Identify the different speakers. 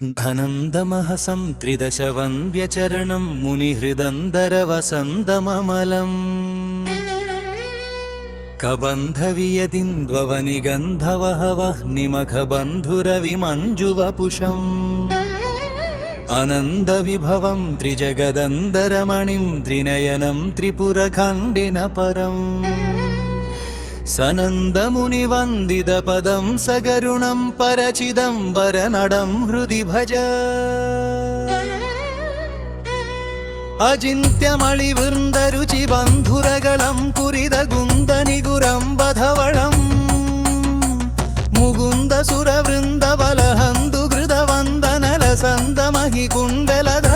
Speaker 1: ധനന്തമഹസം ത്രിദശവന്ദ്യചരണം മുനിഹൃദന്തരവസന്തമമലം കബന്ധവിയതിന്ദ്വവനിഗന്ധവഹവഹ്നിമഖബന്ധുരവിമഞ്ജുവപുഷം അനന്തവിഭവം ത്രിജഗദന്തരമണിം ത്രിനയനം ത്രിപുരഖണ്ഡിന പരം സനന്ദമുനിവന്ദിതപദം സഗരുണം പരചിദംബരനടം ഹൃദി ഭജ അചിന്യമളിവൃന്ദരുചിബന്ധുരകളം കുരിതഗുന്ദനിഗുരംബധവളം മുകുന്ദസുരവൃന്ദവലഹന്തുഹൃദവന്ദനലസന്തമഹി കുണ്ഡലധ